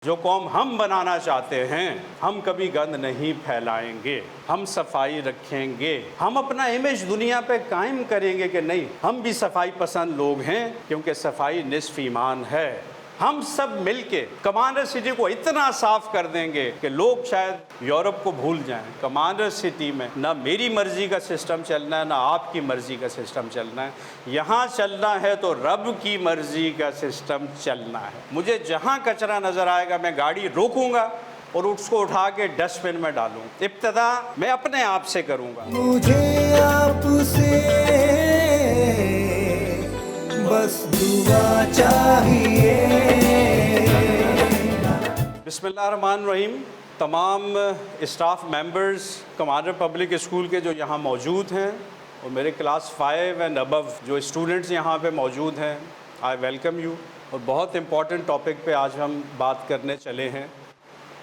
जो कौम हम बनाना चाहते हैं, हम कभी गंद नहीं फैलाएंगे, हम सफाई रखेंगे, हम अपना इमेज दुनिया पे कायम करेंगे कि नहीं हम भी सफाई पसंद लोग हैं, क्योंकि सफाई निस्फ ईमान है। हम सब मिलके कमांडर सिटी को इतना साफ कर देंगे कि लोग शायद यूरोप को भूल जाएं। कमांडर सिटी में ना मेरी मर्जी का सिस्टम चलना है, ना आपकी मर्जी का सिस्टम चलना है। यहाँ चलना है तो रब की मर्जी का सिस्टम चलना है। मुझे जहाँ कचरा नज़र आएगा मैं गाड़ी रोकूंगा और उसको उठा के डस्टबिन में डालूँ। इब्तिदा मैं अपने आप से करूँगा। मुझे आपसे बस दुआ चाहिए। बिस्मिल्लाहिर्रहमानिर्रहीम। तमाम staff members commander public school के जो यहाँ मौजूद हैं और मेरे क्लास 5 एंड अबव जो स्टूडेंट्स यहाँ पे मौजूद हैं, आई वेलकम यू। और बहुत इम्पॉर्टेंट टॉपिक पे आज हम बात करने चले हैं।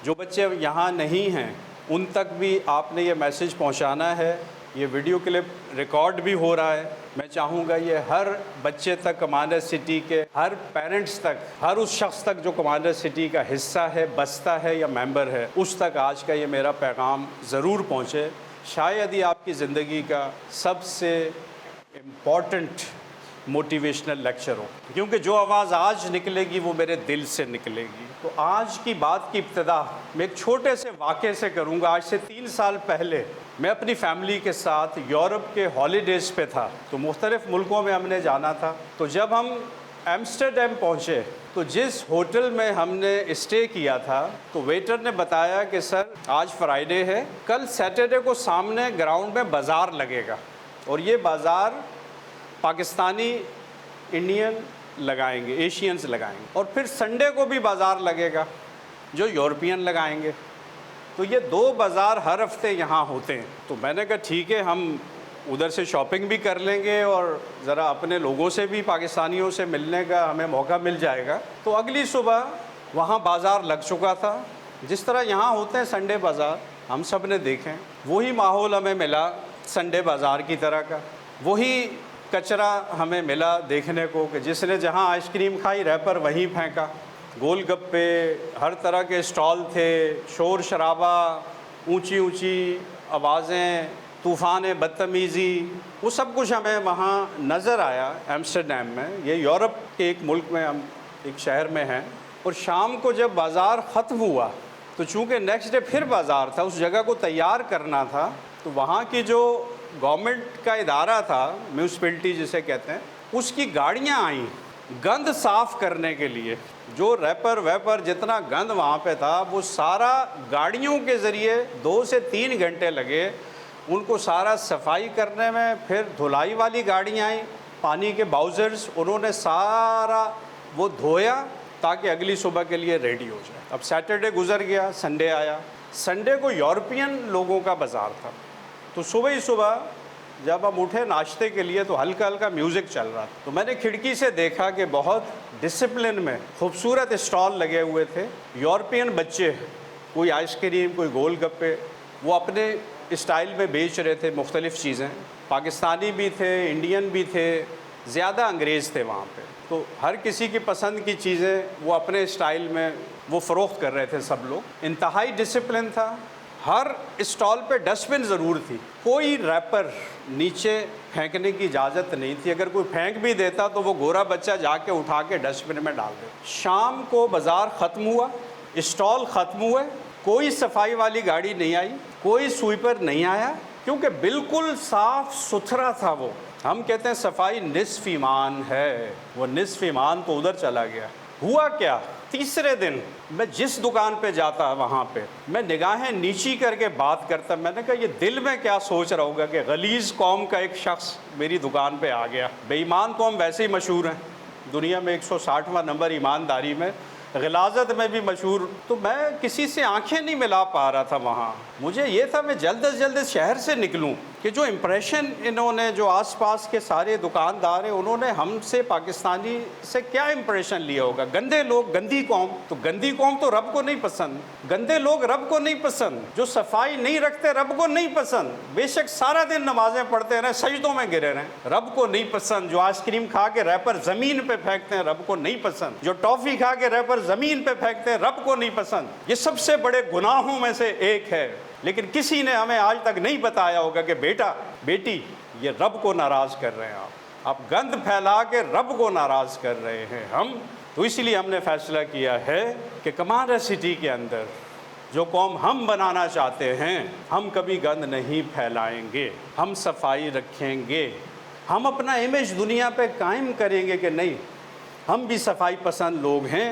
जो बच्चे यहाँ नहीं हैं उन तक भी आपने ये मैसेज पहुँचाना है। ये वीडियो क्लिप रिकॉर्ड भी हो रहा है। मैं चाहूँगा ये हर बच्चे तक, कमांडर सिटी के हर पेरेंट्स तक, हर उस शख्स तक जो कमांडर सिटी का हिस्सा है, बस्ता है या मेंबर है, उस तक आज का ये मेरा पैगाम ज़रूर पहुँचे। शायद ही आपकी ज़िंदगी का सबसे इम्पॉर्टेंट मोटिवेशनल लेक्चर हो, क्योंकि जो आवाज़ आज निकलेगी वो मेरे दिल से निकलेगी। तो आज की बात की इब्तिदा मैं एक छोटे से वाक़े से करूँगा। आज से 3 साल पहले मैं अपनी फैमिली के साथ यूरोप के हॉलीडेज़ पे था, तो मुख्तलिफ़ मुल्कों में हमने जाना था। तो जब हम एम्स्टर्डम पहुँचे तो जिस होटल में हमने स्टे किया था, तो वेटर ने बताया कि सर आज फ्राइडे है, कल सैटरडे को सामने ग्राउंड में बाज़ार लगेगा और ये बाज़ार पाकिस्तानी, इंडियन लगाएंगे, एशियंस लगाएंगे, और फिर संडे को भी बाज़ार लगेगा जो यूरोपियन लगाएंगे। तो ये 2 बाज़ार हर हफ्ते यहाँ होते हैं। तो मैंने कहा ठीक है, हम उधर से शॉपिंग भी कर लेंगे और ज़रा अपने लोगों से भी, पाकिस्तानियों से मिलने का हमें मौका मिल जाएगा। तो अगली सुबह वहाँ बाज़ार लग चुका था। जिस तरह यहाँ होते हैं संडे बाज़ार, हम सब ने देखें, वही माहौल हमें मिला संडे बाज़ार की तरह का। वही कचरा हमें मिला देखने को कि जिसने जहाँ आइसक्रीम खाई रैपर वहीं फेंका, गोलगप्पे, हर तरह के स्टॉल थे, शोर शराबा, ऊंची ऊंची आवाज़ें, तूफ़ान बदतमीज़ी, वो सब कुछ हमें वहाँ नज़र आया एम्स्टर्डम में। ये यूरोप के एक मुल्क में, हम एक शहर में हैं। और शाम को जब बाज़ार ख़त्म हुआ तो चूँकि नेक्स्ट डे फिर बाज़ार था, उस जगह को तैयार करना था, तो वहाँ की जो गवर्नमेंट का इदारा था, म्यूनसिपैलिटी जिसे कहते हैं, उसकी गाड़ियाँ आईं गंद साफ़ करने के लिए। जो रैपर वैपर जितना गंद वहाँ पे था, वो सारा गाड़ियों के ज़रिए 2 से 3 घंटे लगे उनको सारा सफाई करने में। फिर धुलाई वाली गाड़ियाँ आई, पानी के बाउज़र्स, उन्होंने सारा वो धोया ताकि अगली सुबह के लिए रेडी हो जाए। अब सैटरडे गुज़र गया, संडे आया। संडे को यूरोपियन लोगों का बाज़ार था। तो सुबह ही सुबह जब हम उठे नाश्ते के लिए तो हल्का हल्का म्यूज़िक चल रहा था। तो मैंने खिड़की से देखा कि बहुत डिसिप्लिन में खूबसूरत स्टॉल लगे हुए थे। यूरोपियन बच्चे, कोई आइसक्रीम, कोई गोलगप्पे, वो अपने स्टाइल में बेच रहे थे मुख्तलिफ़ चीज़ें। पाकिस्तानी भी थे, इंडियन भी थे, ज़्यादा अंग्रेज़ थे वहाँ पे। तो हर किसी की पसंद की चीज़ें वो अपने स्टाइल में वो फ़रोख्त कर रहे थे सब लोग। इंतहाई डिसिप्लिन था। हर स्टॉल पे डस्टबिन ज़रूर थी। कोई रैपर नीचे फेंकने की इजाज़त नहीं थी। अगर कोई फेंक भी देता तो वो गोरा बच्चा जाके उठा के डस्टबिन में डाल दे। शाम को बाज़ार ख़त्म हुआ, स्टॉल ख़त्म हुए, कोई सफाई वाली गाड़ी नहीं आई, कोई स्वीपर नहीं आया, क्योंकि बिल्कुल साफ़ सुथरा था वो। हम कहते हैं सफाई निस्फ ईमान है, वो निस्फ ईमान तो उधर चला गया। हुआ क्या, तीसरे दिन मैं जिस दुकान पे जाता वहाँ पे मैं निगाहें नीची करके बात करता। मैंने कहा ये दिल में क्या सोच रहा होगा कि गलीज़ कौम का एक शख्स मेरी दुकान पे आ गया। बेईमान तो हम वैसे ही मशहूर हैं, दुनिया में 160वां नंबर ईमानदारी में, ग़लाज़त में भी मशहूर। तो मैं किसी से आंखें नहीं मिला पा रहा था वहाँ। मुझे ये था मैं जल्द से जल्द शहर से निकलूँ कि जो इम्प्रेशन इन्होंने, जो आसपास के सारे दुकानदार हैं, उन्होंने हमसे पाकिस्तानी से क्या इम्प्रेशन लिया होगा? गंदे लोग, गंदी कौम। तो गंदी कौम तो रब को नहीं पसंद, गंदे लोग रब को नहीं पसंद, जो सफाई नहीं रखते रब को नहीं पसंद। बेशक सारा दिन नमाजें पढ़ते रहें, सजदों में गिरे रहें, रब को नहीं पसंद। जो आइसक्रीम खा के रैपर ज़मीन पे फेंकते हैं, रब को नहीं पसंद। जो टॉफ़ी खा के रैपर ज़मीन पे फेंकते हैं, रब को नहीं पसंद। ये सबसे बड़े गुनाहों में से एक है। लेकिन किसी ने हमें आज तक नहीं बताया होगा कि बेटा बेटी ये रब को नाराज़ कर रहे हैं, आप गंद फैला के रब को नाराज़ कर रहे हैं हम। तो इसलिए हमने फैसला किया है कि कमांडर सिटी के अंदर जो कौम हम बनाना चाहते हैं, हम कभी गंद नहीं फैलाएंगे, हम सफाई रखेंगे, हम अपना इमेज दुनिया पे कायम करेंगे कि नहीं हम भी सफाई पसंद लोग हैं,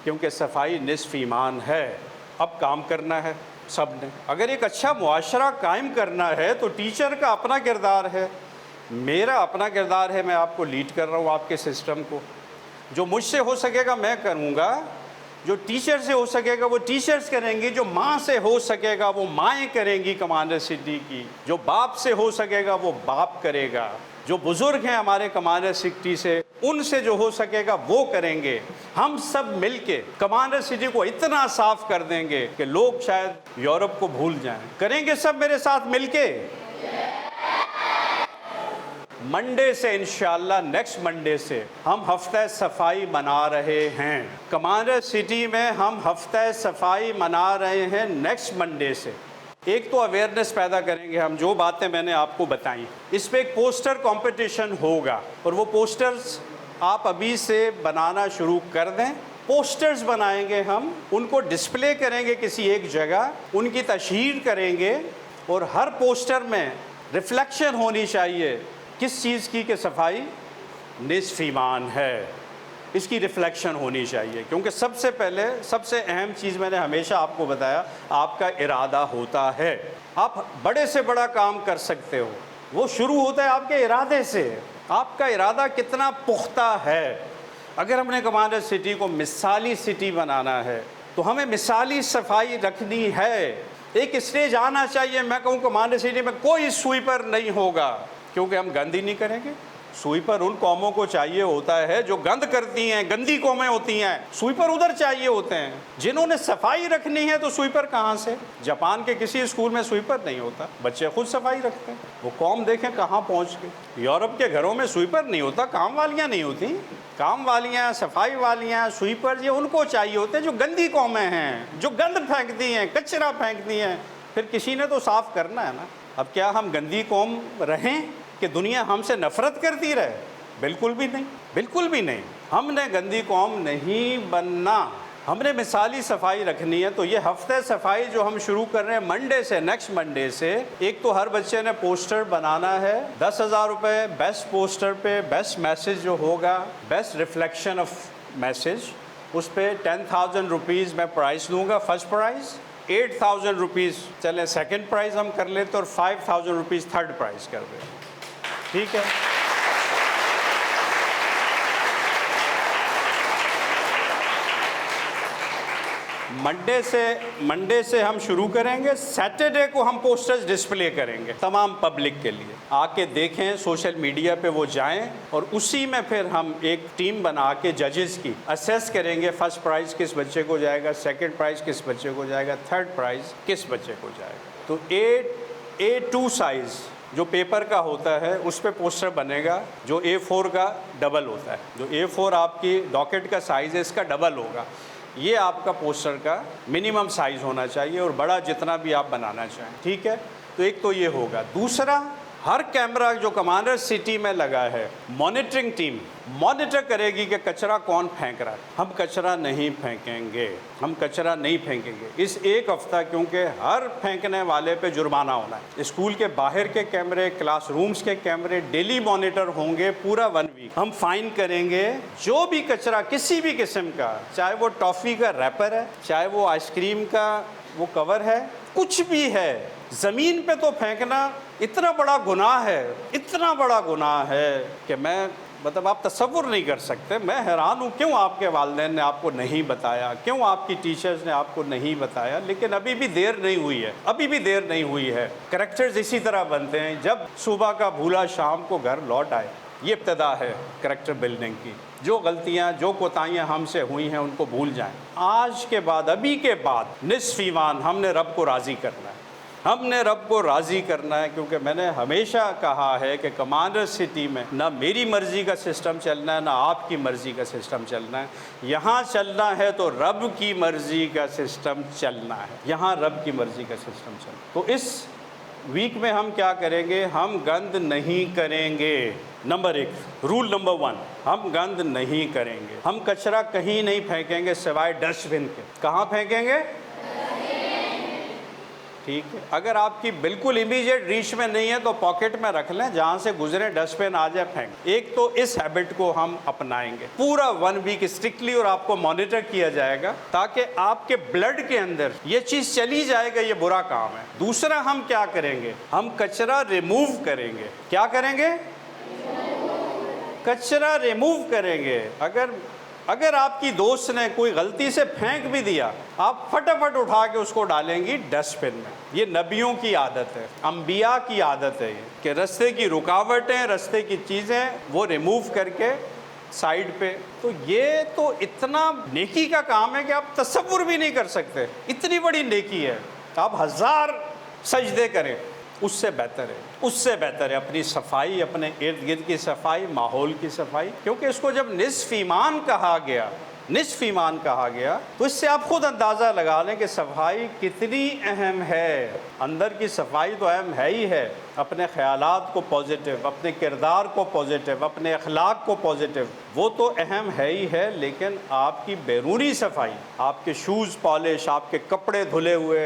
क्योंकि सफाई निस्फ़ ईमान है। अब काम करना है सब ने। अगर एक अच्छा मुआशरा कायम करना है तो टीचर का अपना किरदार है, मेरा अपना किरदार है। मैं आपको लीड कर रहा हूँ, आपके सिस्टम को। जो मुझसे हो सकेगा मैं करूँगा, जो टीचर से हो सकेगा वो टीचर्स करेंगे, जो माँ से हो सकेगा वो माएँ करेंगी कमांडर सिटी की, जो बाप से हो सकेगा वो बाप करेगा, जो बुज़ुर्ग हैं हमारे कमांडर सिटी से उनसे जो हो सकेगा वो करेंगे। हम सब मिलके कमांडर सिटी को इतना साफ कर देंगे कि लोग शायद यूरोप को भूल जाएं। करेंगे सब मेरे साथ मिलके? मंडे से इंशाअल्लाह, नेक्स्ट मंडे से हम हफ्ता सफाई मना रहे हैं। कमांडर सिटी में हम हफ्ता सफाई मना रहे हैं नेक्स्ट मंडे से। एक तो अवेयरनेस पैदा करेंगे हम, जो बातें मैंने आपको बताई। इस पे एक पोस्टर कंपटीशन होगा और वो पोस्टर्स आप अभी से बनाना शुरू कर दें। पोस्टर्स बनाएंगे हम, उनको डिस्प्ले करेंगे किसी एक जगह, उनकी तशहीर करेंगे और हर पोस्टर में रिफ्लेक्शन होनी चाहिए किस चीज़ की कि सफाई निस्फ़ ईमान है, इसकी रिफ्लेक्शन होनी चाहिए। क्योंकि सबसे पहले सबसे अहम चीज़ मैंने हमेशा आपको बताया, आपका इरादा होता है। आप बड़े से बड़ा काम कर सकते हो, वो शुरू होता है आपके इरादे से। आपका इरादा कितना पुख्ता है। अगर हमने कमांडर सिटी को मिसाली सिटी बनाना है तो हमें मिसाली सफाई रखनी है। एक स्टेज आना चाहिए, मैं कहूँ कमांडर सिटी में कोई स्वीपर नहीं होगा, क्योंकि हम गंद ही नहीं करेंगे। स्वीपर उन कौमों को चाहिए होता है जो गंद करती हैं, गंदी कौमें होती हैं, स्वीपर उधर चाहिए होते हैं। जिन्होंने सफाई रखनी है तो स्वीपर कहाँ से? जापान के किसी स्कूल में स्वीपर नहीं होता, बच्चे खुद सफाई रखते हैं। वो कौम देखें कहाँ पहुँच गई। यूरोप के घरों में स्वीपर नहीं होता, काम वालियाँ नहीं होती। काम वालियाँ, सफाई वालियाँ, स्वीपर ये उनको चाहिए होते हैं जो गंदी कौमें हैं, जो गंद फेंकती हैं, कचरा फेंकती हैं। फिर किसी ने तो साफ़ करना है ना। अब क्या हम गंदी कौम रहें कि दुनिया हमसे नफ़रत करती रहे? बिल्कुल भी नहीं, बिल्कुल भी नहीं। हमने गंदी कौम नहीं बनना, हमने मिसाली सफाई रखनी है। तो ये हफ्ते सफाई जो हम शुरू कर रहे हैं मंडे से, नेक्स्ट मंडे से, एक तो हर बच्चे ने पोस्टर बनाना है। 10,000 रुपये बेस्ट पोस्टर पे, बेस्ट मैसेज जो होगा, बेस्ट रिफ्लेक्शन ऑफ मैसेज, उस पर 10,000 रुपीज़ मैं प्राइज़ दूँगा, फर्स्ट प्राइज़। 8,000 रुपीज़ चलें सेकेंड प्राइज़ हम कर लेते और 5,000 रुपीज़ थर्ड प्राइज़ कर दें, ठीक है? मंडे से हम शुरू करेंगे। सैटरडे को हम पोस्टर्स डिस्प्ले करेंगे तमाम पब्लिक के लिए, आके देखें, सोशल मीडिया पे वो जाएं और उसी में फिर हम एक टीम बना के जजेस की असेस करेंगे। फर्स्ट प्राइज़ किस बच्चे को जाएगा, सेकंड प्राइज़ किस बच्चे को जाएगा, थर्ड प्राइज़ किस बच्चे को जाएगा। तो A2 साइज़ जो पेपर का होता है उस पे पोस्टर बनेगा, जो A4 का डबल होता है। जो A4 आपकी डॉकेट का साइज़ है, इसका डबल होगा। ये आपका पोस्टर का मिनिमम साइज़ होना चाहिए और बड़ा जितना भी आप बनाना चाहें, ठीक है? तो एक तो ये होगा। दूसरा, हर कैमरा जो कमांडर सिटी में लगा है, मॉनिटरिंग टीम मॉनिटर करेगी कि कचरा कौन फेंक रहा है। हम कचरा नहीं फेंकेंगे, हम कचरा नहीं फेंकेंगे इस एक हफ्ता, क्योंकि हर फेंकने वाले पे जुर्माना होना है। स्कूल के बाहर के कैमरे, क्लासरूम्स के कैमरे डेली मॉनिटर होंगे पूरा 1 वीक। हम फाइन करेंगे जो भी कचरा किसी भी किस्म का, चाहे वो टॉफ़ी का रैपर है, चाहे वो आइसक्रीम का वो कवर है, कुछ भी है, ज़मीन पे तो फेंकना इतना बड़ा गुनाह है, इतना बड़ा गुनाह है कि मैं मतलब आप तसव्वुर नहीं कर सकते। मैं हैरान हूँ क्यों आपके वालिदैन ने आपको नहीं बताया, क्यों आपकी टीचर्स ने आपको नहीं बताया। लेकिन अभी भी देर नहीं हुई है, अभी भी देर नहीं हुई है। कैरेक्टर्स इसी तरह बनते हैं, जब सुबह का भूला शाम को घर लौट आए। ये इब्तदा है कैरेक्टर बिल्डिंग की। जो गलतियाँ, जो कोताहियाँ हमसे हुई हैं उनको भूल जाएं। आज के बाद, अभी के बाद निस्फ़ ईमान हमने रब को राज़ी करना है, हमने रब को राज़ी करना है। क्योंकि मैंने हमेशा कहा है कि कमांडर सिटी में ना मेरी मर्ज़ी का सिस्टम चलना है, ना आपकी मर्ज़ी का सिस्टम चलना है। यहाँ चलना है तो रब की मर्ज़ी का सिस्टम चलना है, यहाँ रब की मर्ज़ी का सिस्टम चलना। तो इस वीक में हम क्या करेंगे, हम गंद नहीं करेंगे। नंबर 1, रूल नंबर 1, हम गंद नहीं करेंगे। हम कचरा कहीं नहीं फेंकेंगे सिवाय डस्टबिन के। कहाँ फेंकेंगे? ठीक है। अगर आपकी बिल्कुल इमीडिएट रीच में नहीं है तो पॉकेट में रख लें, जहाँ से गुजरे डस्टबिन आ जाए फेंक। एक तो इस हैबिट को हम अपनाएंगे पूरा 1 वीक स्ट्रिक्टली, और आपको मॉनिटर किया जाएगा ताकि आपके ब्लड के अंदर ये चीज़ चली जाएगा ये बुरा काम है। दूसरा हम क्या करेंगे, हम कचरा रिमूव करेंगे। क्या करेंगे? कचरा रिमूव करेंगे। अगर आपकी दोस्त ने कोई गलती से फेंक भी दिया, आप फटाफट उठा के उसको डालेंगी डस्टबिन में। ये नबियों की आदत है, अंबिया की आदत है ये, कि रास्ते की रुकावटें, रास्ते की चीज़ें वो रिमूव करके साइड पे। तो ये तो इतना नेकी का काम है कि आप तसव्वुर भी नहीं कर सकते। इतनी बड़ी नेकी है, आप 1000 सजदे करें उससे बेहतर है, उससे बेहतर है अपनी सफाई, अपने इर्द गिर्द की सफाई, माहौल की सफाई। क्योंकि इसको जब निस्फ़ ईमान कहा गया, निस्फ़ ईमान कहा गया, तो इससे आप खुद अंदाज़ा लगा लें कि सफाई कितनी अहम है। अंदर की सफाई तो अहम है ही है, अपने ख़यालात को पॉजिटिव, अपने किरदार को पॉजिटिव, अपने अखलाक को पॉजिटिव, वो तो अहम है ही है। लेकिन आपकी बैरूनी सफाई, आपके शूज़ पॉलिश, आपके कपड़े धुले हुए,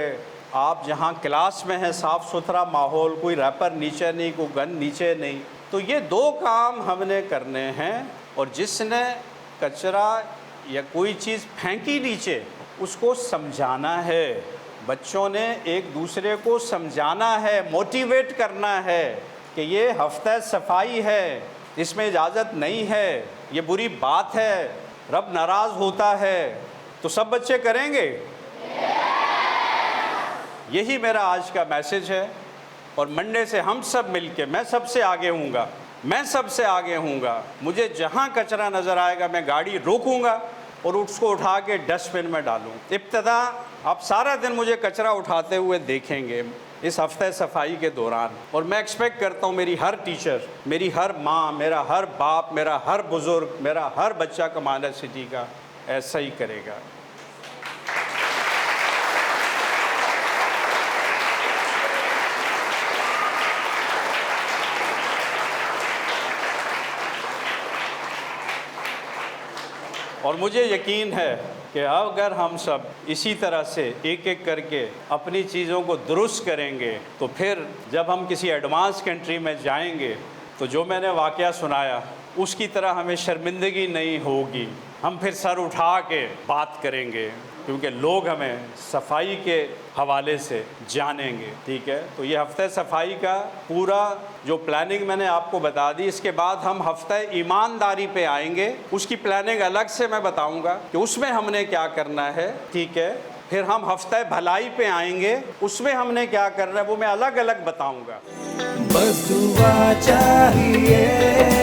आप जहाँ क्लास में हैं साफ़ सुथरा माहौल, कोई रैपर नीचे नहीं, कोई गन नीचे नहीं, तो ये 2 काम हमने करने हैं। और जिसने कचरा या कोई चीज़ फेंकी नीचे, उसको समझाना है। बच्चों ने एक दूसरे को समझाना है, मोटिवेट करना है कि ये हफ्ता सफाई है, इसमें इजाज़त नहीं है, ये बुरी बात है, रब नाराज़ होता है। तो सब बच्चे करेंगे? यही मेरा आज का मैसेज है। और मंडे से हम सब मिलके, मैं सबसे आगे हूँगा, मैं सबसे आगे हूँगा। मुझे जहाँ कचरा नज़र आएगा मैं गाड़ी रोकूँगा और उसको उठा के डस्टबिन में डालूँ। इब्तदा आप सारा दिन मुझे कचरा उठाते हुए देखेंगे इस हफ्ते सफाई के दौरान। और मैं एक्सपेक्ट करता हूँ मेरी हर टीचर, मेरी हर माँ, मेरा हर बाप, मेरा हर बुज़ुर्ग, मेरा हर बच्चा कमांडर सिटी का ऐसा ही करेगा। और मुझे यकीन है कि अगर हम सब इसी तरह से एक एक करके अपनी चीज़ों को दुरुस्त करेंगे, तो फिर जब हम किसी एडवांस कंट्री में जाएंगे तो जो मैंने वाक़या सुनाया उसकी तरह हमें शर्मिंदगी नहीं होगी। हम फिर सर उठा के बात करेंगे, क्योंकि लोग हमें सफाई के हवाले से जानेंगे। ठीक है, तो ये हफ्ते सफाई का पूरा जो प्लानिंग मैंने आपको बता दी। इसके बाद हम हफ्ते ईमानदारी पे आएंगे, उसकी प्लानिंग अलग से मैं बताऊंगा कि उसमें हमने क्या करना है। ठीक है, फिर हम हफ्ते भलाई पे आएंगे, उसमें हमने क्या करना है वो मैं अलग अलग बताऊंगा। बस दुआ चाहिए।